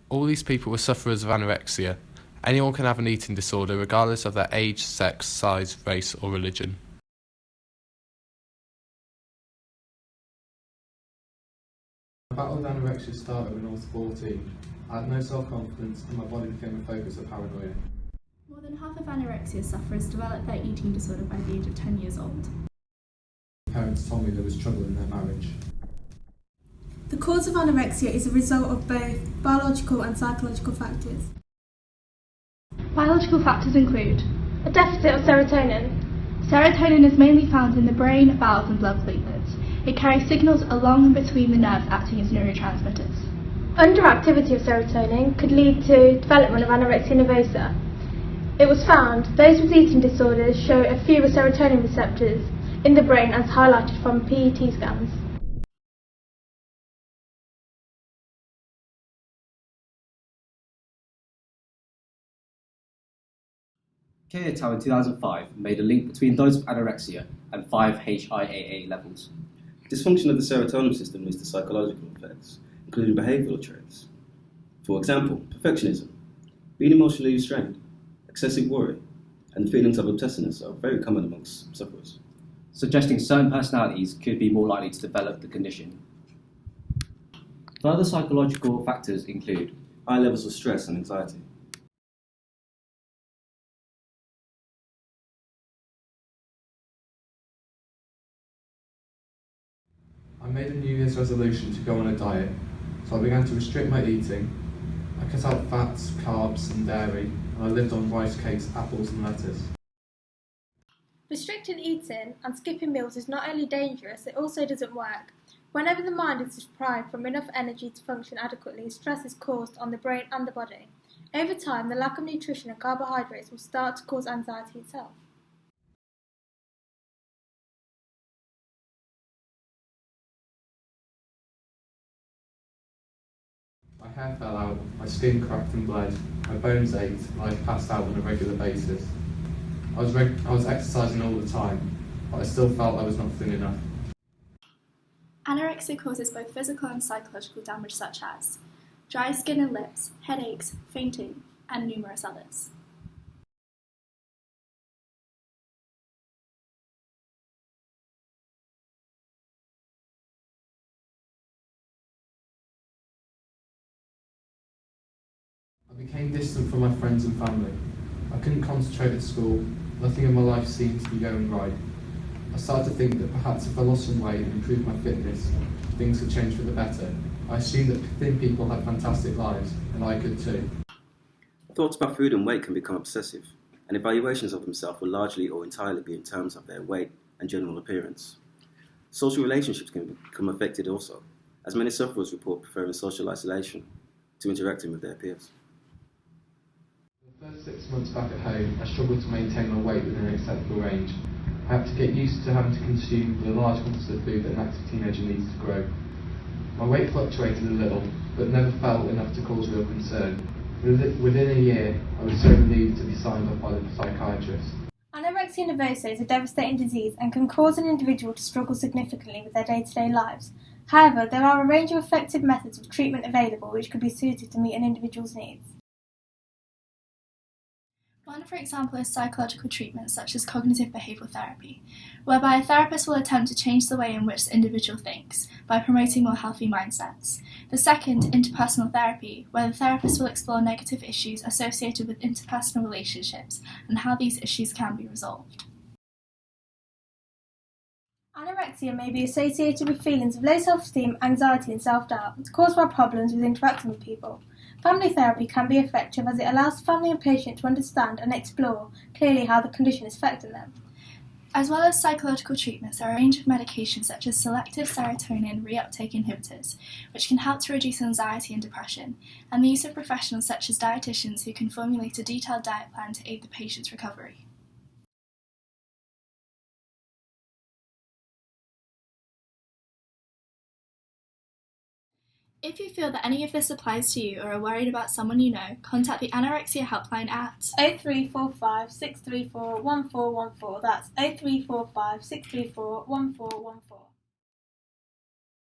All these people were sufferers of anorexia. Anyone can have an eating disorder regardless of their age, sex, size, race or religion. My battle with anorexia started when I was 14. I had no self-confidence and my body became a focus of paranoia. More than half of anorexia sufferers develop their eating disorder by the age of 10 years old. Parents told me there was trouble in their marriage. The cause of anorexia is a result of both biological and psychological factors. Biological factors include a deficit of serotonin. serotonin is mainly found in the brain, bowels and blood platelets. It carries signals along and between the nerves acting as neurotransmitters. Underactivity of serotonin could lead to development of anorexia nervosa. It was found those with eating disorders show a fewer serotonin receptors in the brain as highlighted from PET scans. Keotow in 2005 made a link between those with anorexia and 5-HIAA levels. Dysfunction of the serotonin system leads to psychological effects, including behavioural traits. For example, perfectionism, being emotionally restrained, excessive worry, and feelings of obsessiveness are very common amongst sufferers, suggesting certain personalities could be more likely to develop the condition. Further psychological factors include high levels of stress and anxiety. I made a New Year's resolution to go on a diet, so I began to restrict my eating. I cut out fats, carbs and dairy, and I lived on rice cakes, apples and lettuce. Restricted eating and skipping meals is not only dangerous, it also doesn't work. Whenever the mind is deprived from enough energy to function adequately, stress is caused on the brain and the body. Over time, the lack of nutrition and carbohydrates will start to cause anxiety itself. My hair fell out, my skin cracked and bled, my bones ached, and I passed out on a regular basis. I was exercising all the time, but I still felt I was not thin enough. Anorexia causes both physical and psychological damage such as dry skin and lips, headaches, fainting, and numerous others. I became distant from my friends and family. I couldn't concentrate at school. Nothing in my life seemed to be going right. I started to think that perhaps if I lost some weight and improved my fitness, things could change for the better. I assumed that thin people had fantastic lives, and I could too. Thoughts about food and weight can become obsessive, and evaluations of themselves will largely or entirely be in terms of their weight and general appearance. Social relationships can become affected also, as many sufferers report preferring social isolation to interacting with their peers. For the first 6 months back at home, I struggled to maintain my weight within an acceptable range. I had to get used to having to consume the large quantities of food that an active teenager needs to grow. My weight fluctuated a little, but never fell enough to cause real concern. Within a year, I was so relieved to be signed off by the psychiatrist. Anorexia nervosa is a devastating disease and can cause an individual to struggle significantly with their day-to-day lives. However, there are a range of effective methods of treatment available which could be suited to meet an individual's needs. One, for example, is psychological treatment such as cognitive behavioural therapy, whereby a therapist will attempt to change the way in which the individual thinks by promoting more healthy mindsets. The second, interpersonal therapy, where the therapist will explore negative issues associated with interpersonal relationships and how these issues can be resolved. Anorexia may be associated with feelings of low self-esteem, anxiety and self-doubt, caused by problems with interacting with people. Family therapy can be effective as it allows the family and patient to understand and explore clearly how the condition is affecting them. As well as psychological treatments, there are a range of medications such as selective serotonin reuptake inhibitors, which can help to reduce anxiety and depression, and the use of professionals such as dietitians who can formulate a detailed diet plan to aid the patient's recovery. If you feel that any of this applies to you or are worried about someone you know, contact the Anorexia Helpline at 0345 634 1414. That's 0345 634 1414.